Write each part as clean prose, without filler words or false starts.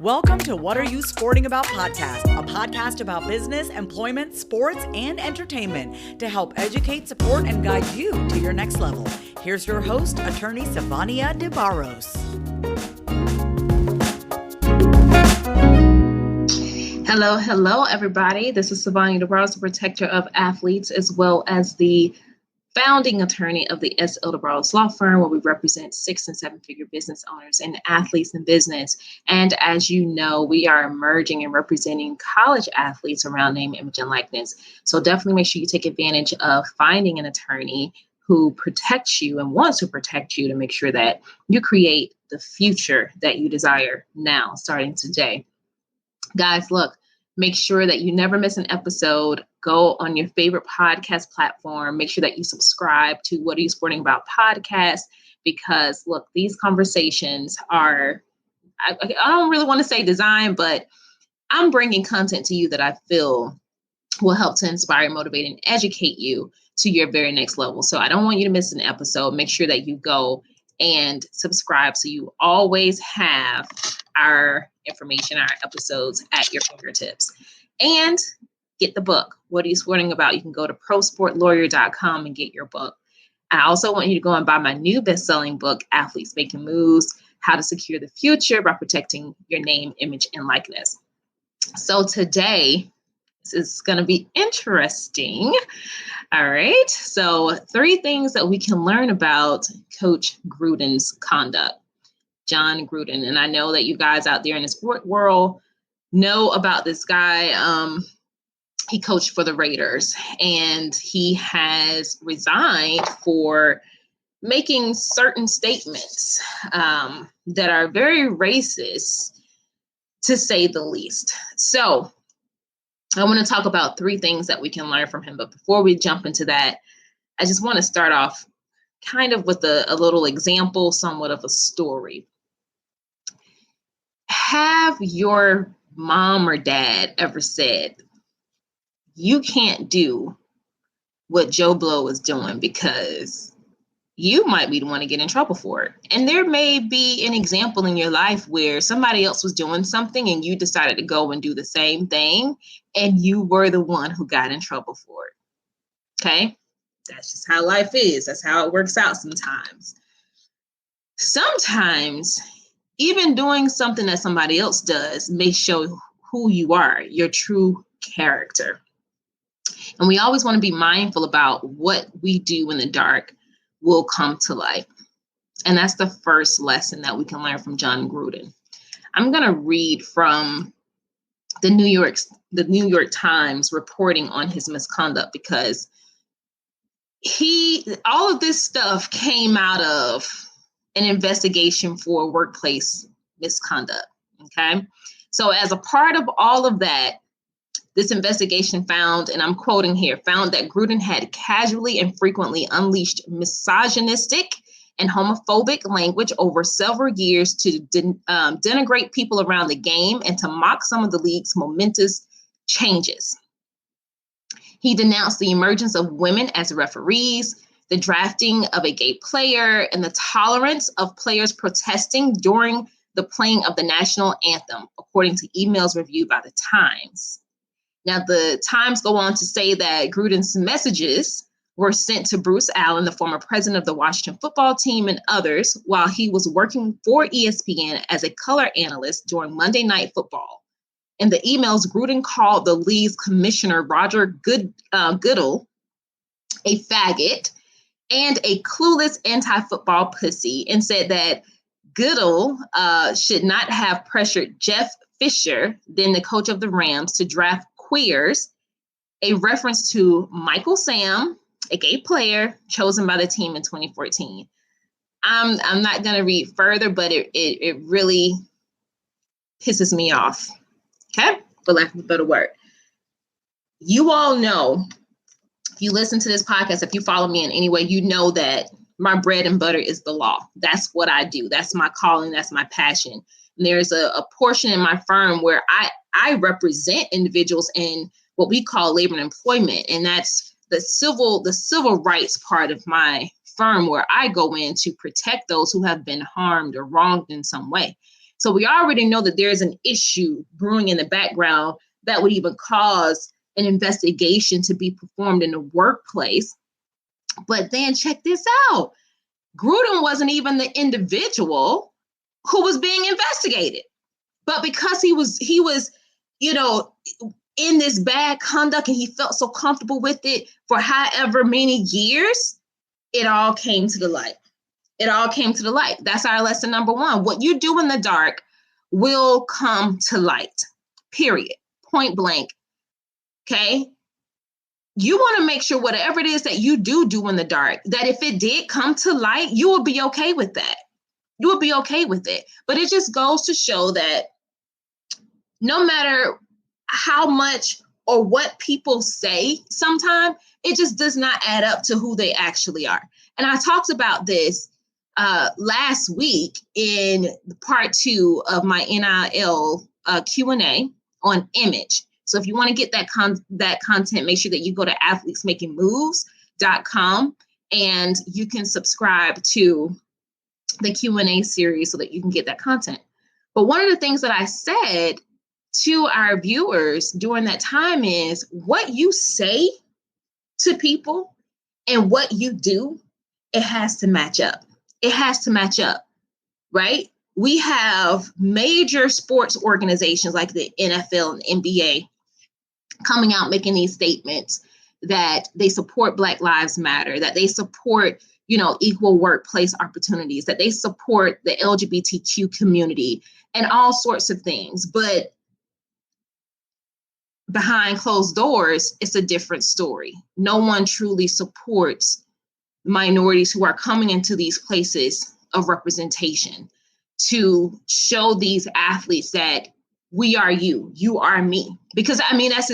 Welcome to What Are You Sporting About podcast, a podcast about business, employment, sports, and entertainment to help educate, support, and guide you to your next level. Here's your host, attorney Sivonnia DeBarros. Hello, everybody. This is Sivonnia DeBarros, the protector of athletes, as well as the founding attorney of the S. L. DeBarros Law Firm, where we represent 6- and 7-figure business owners and athletes in business. And as you know, we are emerging and representing college athletes around name, image, and likeness. So definitely make sure you take advantage of finding an attorney who protects you and wants to protect you to make sure that you create the future that you desire now, starting today. Guys, look, make sure that you never miss an episode. Go on your favorite podcast platform. Make sure that you subscribe to What Are You Sporting About podcast, because look, these conversations are, I don't really want to say design, but I'm bringing content to you that I feel will help to inspire, motivate, and educate you to your very next level. So I don't want you to miss an episode. Make sure that you go and subscribe so you always have our information, our episodes at your fingertips. And get the book. What Are You Sporting About? You can go to prosportlawyer.com and get your book. I also want you to go and buy my new best-selling book, Athletes Making Moves, How to Secure the Future by Protecting Your Name, Image, and Likeness. So today, this is going to be interesting. All right. So 3 things that we can learn about Coach Gruden's conduct, Jon Gruden. And I know that you guys out there in the sport world know about this guy. He coached for the Raiders, and he has resigned for making certain statements that are very racist, to say the least. So I want to talk about 3 things that we can learn from him. But before we jump into that, I just want to start off kind of with a little example, somewhat of a story. Have your mom or dad ever said, you can't do what Joe Blow is doing because you might be the one to get in trouble for it? And there may be an example in your life where somebody else was doing something and you decided to go and do the same thing, and you were the one who got in trouble for it. Okay? That's just how life is. That's how it works out sometimes. Sometimes even doing something that somebody else does may show who you are, your true character. And we always want to be mindful about what we do in the dark will come to light. And that's the first lesson that we can learn from Jon Gruden. I'm going to read from the New York Times reporting on his misconduct, because all of this stuff came out of an investigation for workplace misconduct. Okay. So as a part of all of that, this investigation found, and I'm quoting here, found that Gruden had casually and frequently unleashed misogynistic and homophobic language over several years to denigrate people around the game and to mock some of the league's momentous changes. He denounced the emergence of women as referees, the drafting of a gay player, and the tolerance of players protesting during the playing of the national anthem, according to emails reviewed by the Times. Now, the Times go on to say that Gruden's messages were sent to Bruce Allen, the former president of the Washington football team, and others while he was working for ESPN as a color analyst during Monday Night Football. In the emails, Gruden called the league's commissioner, Roger Goodell, a faggot and a clueless anti-football pussy, and said that Goodell should not have pressured Jeff Fisher, then the coach of the Rams, to draft queers, a reference to Michael Sam, a gay player chosen by the team in 2014. I'm not going to read further, but it really pisses me off. Okay, for lack of a better word. You all know, if you listen to this podcast, if you follow me in any way, you know that my bread and butter is the law. That's what I do. That's my calling. That's my passion. And there's a portion in my firm where I represent individuals in what we call labor and employment. And that's the civil rights part of my firm where I go in to protect those who have been harmed or wronged in some way. So we already know that there's an issue brewing in the background that would even cause an investigation to be performed in the workplace. But then check this out. Grudem wasn't even the individual who was being investigated. But because he was, in this bad conduct and he felt so comfortable with it for however many years, it all came to the light. It all came to the light. That's our lesson number one. What you do in the dark will come to light, period, point blank. Okay? You want to make sure whatever it is that you do in the dark, that if it did come to light, you will be okay with that. You will be okay with it. But it just goes to show that no matter how much or what people say, sometimes it just does not add up to who they actually are. And I talked about this last week in part 2 of my NIL Q&A on image. So if you want to get that content, make sure that you go to athletesmakingmoves.com and you can subscribe to the Q&A series so that you can get that content. But one of the things that I said to our viewers during that time is what you say to people and what you do, it has to match up. It has to match up, right? We have major sports organizations like the NFL and NBA coming out making these statements that they support Black Lives Matter, that they support, equal workplace opportunities, that they support the LGBTQ community and all sorts of things. But behind closed doors, it's a different story. No one truly supports minorities who are coming into these places of representation to show these athletes that we are you, you are me. Because that's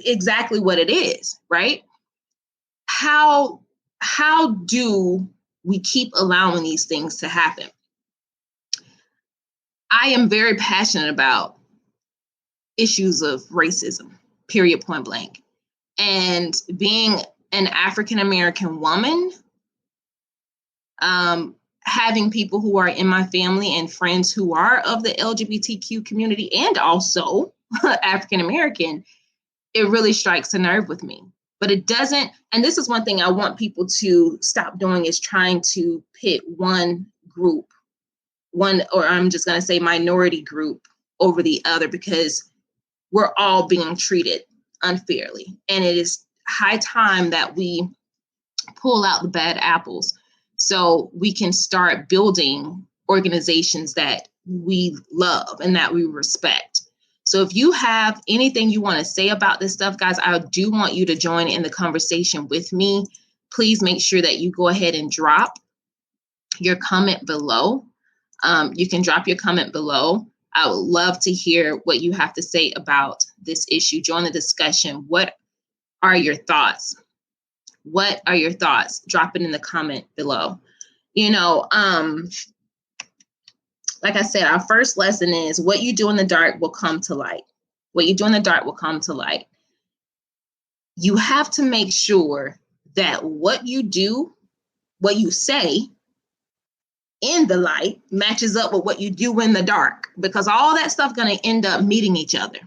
exactly what it is, right? How do we keep allowing these things to happen? I am very passionate about issues of racism, period, point blank. And being an African-American woman, having people who are in my family and friends who are of the LGBTQ community and also African-American, it really strikes a nerve with me. But it doesn't, and this is one thing I want people to stop doing, is trying to pit one group, or I'm just going to say minority group, over the other, because we're all being treated unfairly. And it is high time that we pull out the bad apples so we can start building organizations that we love and that we respect. So if you have anything you want to say about this stuff, guys, I do want you to join in the conversation with me. Please make sure that you go ahead and drop your comment below. You can drop your comment below. I would love to hear what you have to say about this issue. Join the discussion. What are your thoughts? What are your thoughts? Drop it in the comment below. Like I said, our first lesson is what you do in the dark will come to light. What you do in the dark will come to light. You have to make sure that what you do, what you say in the light matches up with what you do in the dark, because all that stuff is going to end up meeting each other.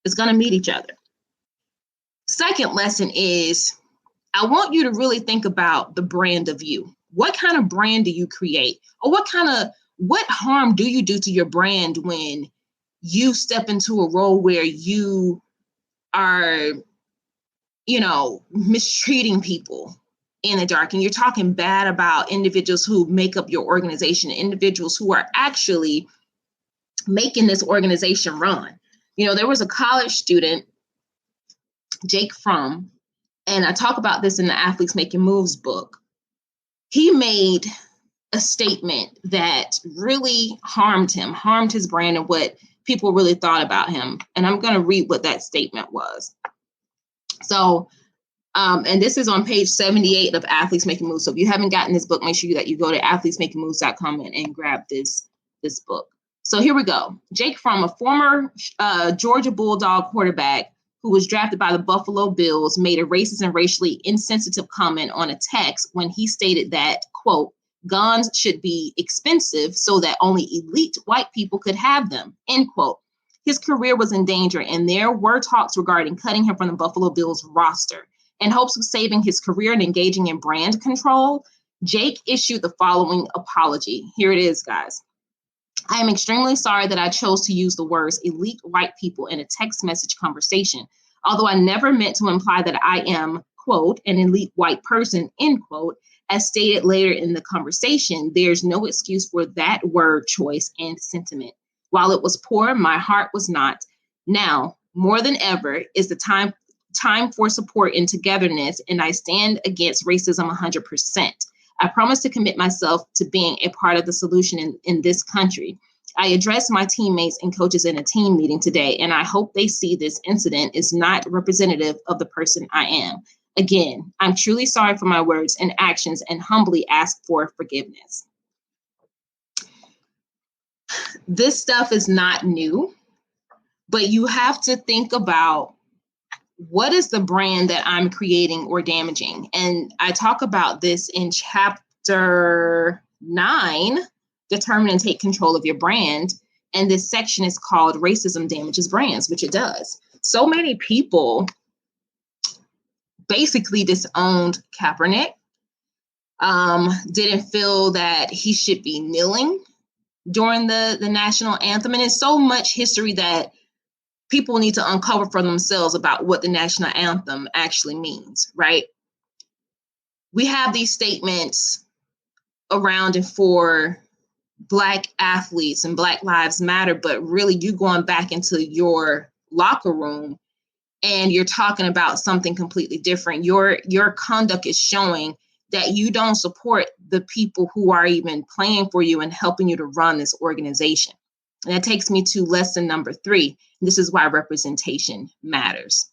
It's going to meet each other. Second lesson is I want you to really think about the brand of you. What kind of brand do you create? Or what harm do you do to your brand when you step into a role where you are, mistreating people in the dark, and you're talking bad about individuals who make up your organization, individuals who are actually making this organization run. There was a college student, Jake Fromm, and I talk about this in the Athletes Making Moves book. He made a statement that really harmed his brand and what people really thought about him. And I'm going to read what that statement was. So, and this is on page 78 of Athletes Making Moves. So if you haven't gotten this book, make sure that you go to athletesmakingmoves.com and grab this book. So here we go. Jake Fromm, a former Georgia Bulldog quarterback who was drafted by the Buffalo Bills, made a racist and racially insensitive comment on a text when he stated that, quote, guns should be expensive so that only elite white people could have them, end quote. His career was in danger, and there were talks regarding cutting him from the Buffalo Bills roster. In hopes of saving his career and engaging in brand control, Jake issued the following apology. Here it is, guys. I am extremely sorry that I chose to use the words elite white people in a text message conversation, although I never meant to imply that I am, quote, an elite white person, end quote. As stated later in the conversation, there's no excuse for that word choice and sentiment. While it was poor, my heart was not. Now, more than ever, is the time for support and togetherness, and I stand against racism 100%. I promise to commit myself to being a part of the solution in this country. I addressed my teammates and coaches in a team meeting today, and I hope they see this incident is not representative of the person I am. Again, I'm truly sorry for my words and actions and humbly ask for forgiveness. This stuff is not new, but you have to think about what is the brand that I'm creating or damaging? And I talk about this in chapter 9, Determine and Take Control of Your Brand. And this section is called Racism Damages Brands, which it does. So many people basically disowned Kaepernick, didn't feel that he should be kneeling during the national anthem. And it's so much history that people need to uncover for themselves about what the national anthem actually means, right? We have these statements around it for Black athletes and Black Lives Matter, but really you going back into your locker room and you're talking about something completely different. Your conduct is showing that you don't support the people who are even playing for you and helping you to run this organization. And that takes me to lesson number 3. This is why representation matters.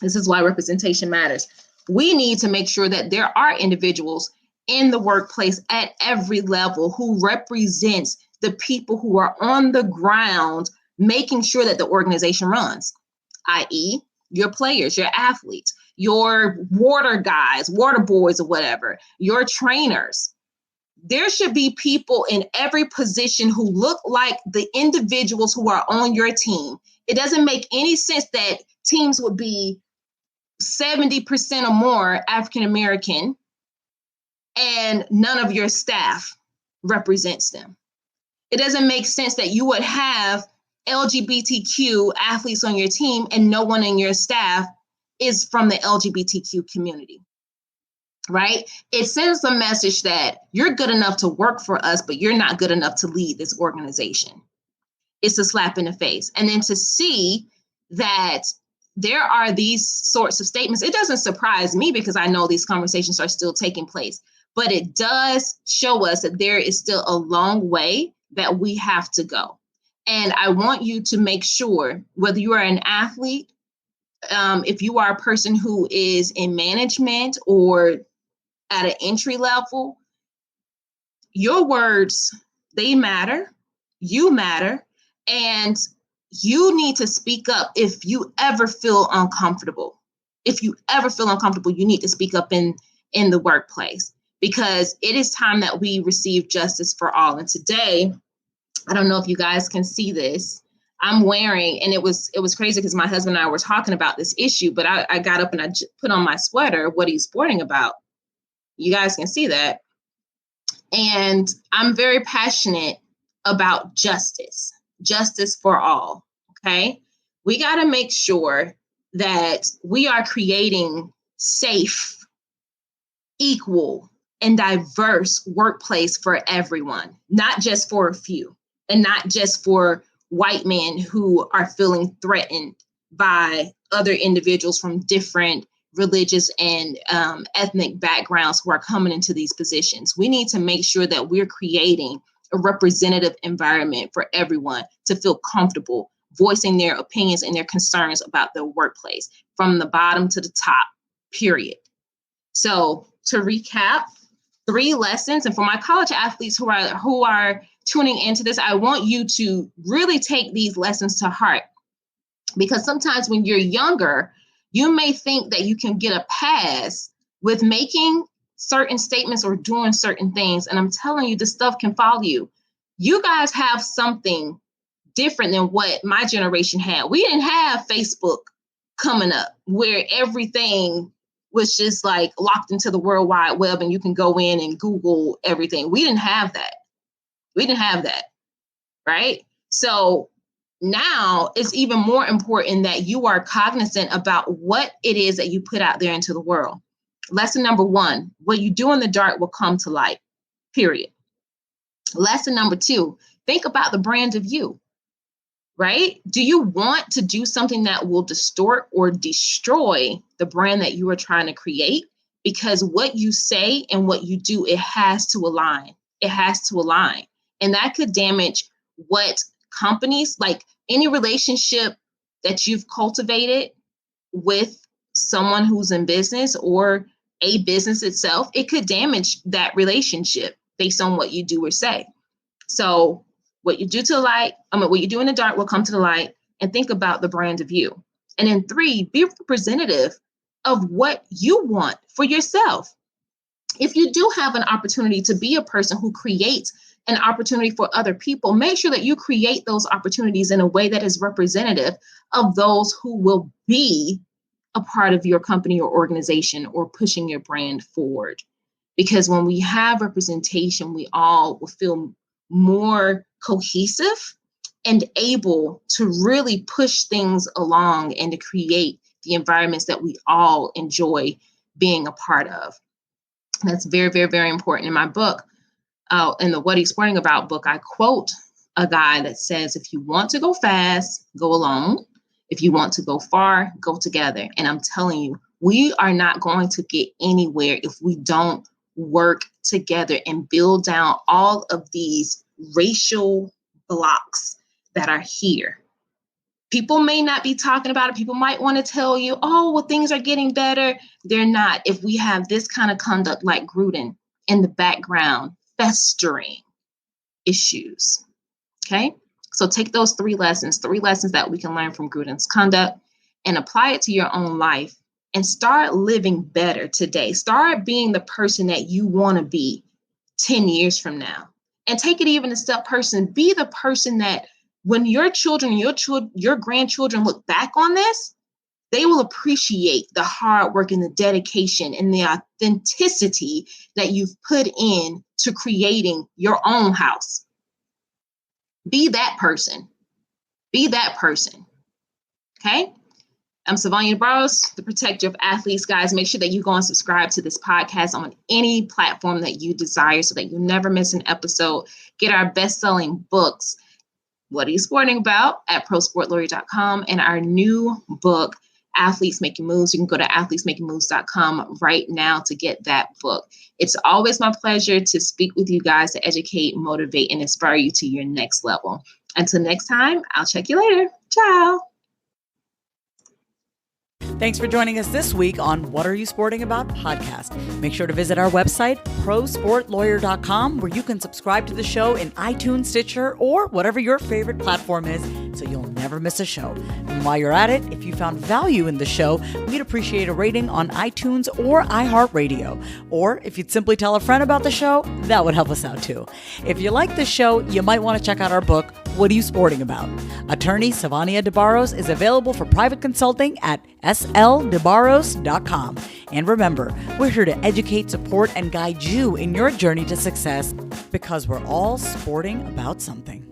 This is why representation matters. We need to make sure that there are individuals in the workplace at every level who represents the people who are on the ground, making sure that the organization runs, i.e., your players, your athletes, your water guys, water boys or whatever, your trainers. There should be people in every position who look like the individuals who are on your team. It doesn't make any sense that teams would be 70% or more African American and none of your staff represents them. It doesn't make sense that you would have LGBTQ athletes on your team and no one in your staff is from the LGBTQ community, right? It sends a message that you're good enough to work for us, but you're not good enough to lead this organization. It's a slap in the face. And then to see that there are these sorts of statements, it doesn't surprise me because I know these conversations are still taking place, but it does show us that there is still a long way that we have to go. And I want you to make sure, whether you are an athlete, if you are a person who is in management or at an entry level, your words, they matter, you matter, and you need to speak up if you ever feel uncomfortable. If you ever feel uncomfortable, you need to speak up in the workplace because it is time that we receive justice for all. And today, I don't know if you guys can see this. I'm wearing, and it was crazy because my husband and I were talking about this issue, but I got up and I put on my sweater, what he's sporting about. You guys can see that. And I'm very passionate about justice for all, okay? We got to make sure that we are creating safe, equal, and diverse workplace for everyone, not just for a few, and not just for white men who are feeling threatened by other individuals from different religious and ethnic backgrounds who are coming into these positions. We need to make sure that we're creating a representative environment for everyone to feel comfortable voicing their opinions and their concerns about their workplace from the bottom to the top, period. So to recap, 3 lessons, and for my college athletes who are tuning into this, I want you to really take these lessons to heart. Because sometimes when you're younger, you may think that you can get a pass with making certain statements or doing certain things. And I'm telling you, this stuff can follow you. You guys have something different than what my generation had. We didn't have Facebook coming up where everything was just like locked into the World Wide Web and you can go in and Google everything. We didn't have that. Right? So now it's even more important that you are cognizant about what it is that you put out there into the world. Lesson number 1, what you do in the dark will come to light, period. Lesson number 2, think about the brand of you, right? Do you want to do something that will distort or destroy the brand that you are trying to create? Because what you say and what you do, it has to align. And that could damage what companies, like any relationship that you've cultivated with someone who's in business or a business itself, it could damage that relationship based on what you do or say. So what you do what you do in the dark will come to the light, and think about the brand of you. And then 3, be representative of what you want for yourself. If you do have an opportunity to be a person who creates an opportunity for other people, make sure that you create those opportunities in a way that is representative of those who will be a part of your company or organization or pushing your brand forward. Because when we have representation, we all will feel more cohesive and able to really push things along and to create the environments that we all enjoy being a part of. That's very, very, very important. In my book, in the What Are You Sporting About book, I quote a guy that says, if you want to go fast, go alone. If you want to go far, go together. And I'm telling you, we are not going to get anywhere if we don't work together and build down all of these racial blocks that are here. People may not be talking about it. People might want to tell you, oh, well, things are getting better. They're not. If we have this kind of conduct like Gruden in the background, festering issues. Okay. So take those 3 lessons that we can learn from Gruden's conduct, and apply it to your own life and start living better today. Start being the person that you want to be 10 years from now. And take it even a step person. Be the person that when your children, your grandchildren look back on this, they will appreciate the hard work and the dedication and the authenticity that you've put in to creating your own house. Be that person. Okay? I'm Sivonnia DeBarros, the protector of athletes. Guys, make sure that you go and subscribe to this podcast on any platform that you desire so that you never miss an episode. Get our best-selling books, What Are You Sporting About, at prosportlawyer.com, and our new book, Athletes Making Moves. You can go to athletesmakingmoves.com right now to get that book. It's always my pleasure to speak with you guys to educate, motivate, and inspire you to your next level. Until next time, I'll check you later. Ciao. Thanks for joining us this week on What Are You Sporting About podcast. Make sure to visit our website, prosportlawyer.com, where you can subscribe to the show in iTunes, Stitcher, or whatever your favorite platform is, so you'll never miss a show. And while you're at it, if you found value in the show, we'd appreciate a rating on iTunes or iHeartRadio. Or if you'd simply tell a friend about the show, that would help us out too. If you like the show, you might want to check out our book, What Are You Sporting About? Attorney Sivonnia DeBarros is available for private consulting at sldebarros.com. And remember, we're here to educate, support, and guide you in your journey to success, because we're all sporting about something.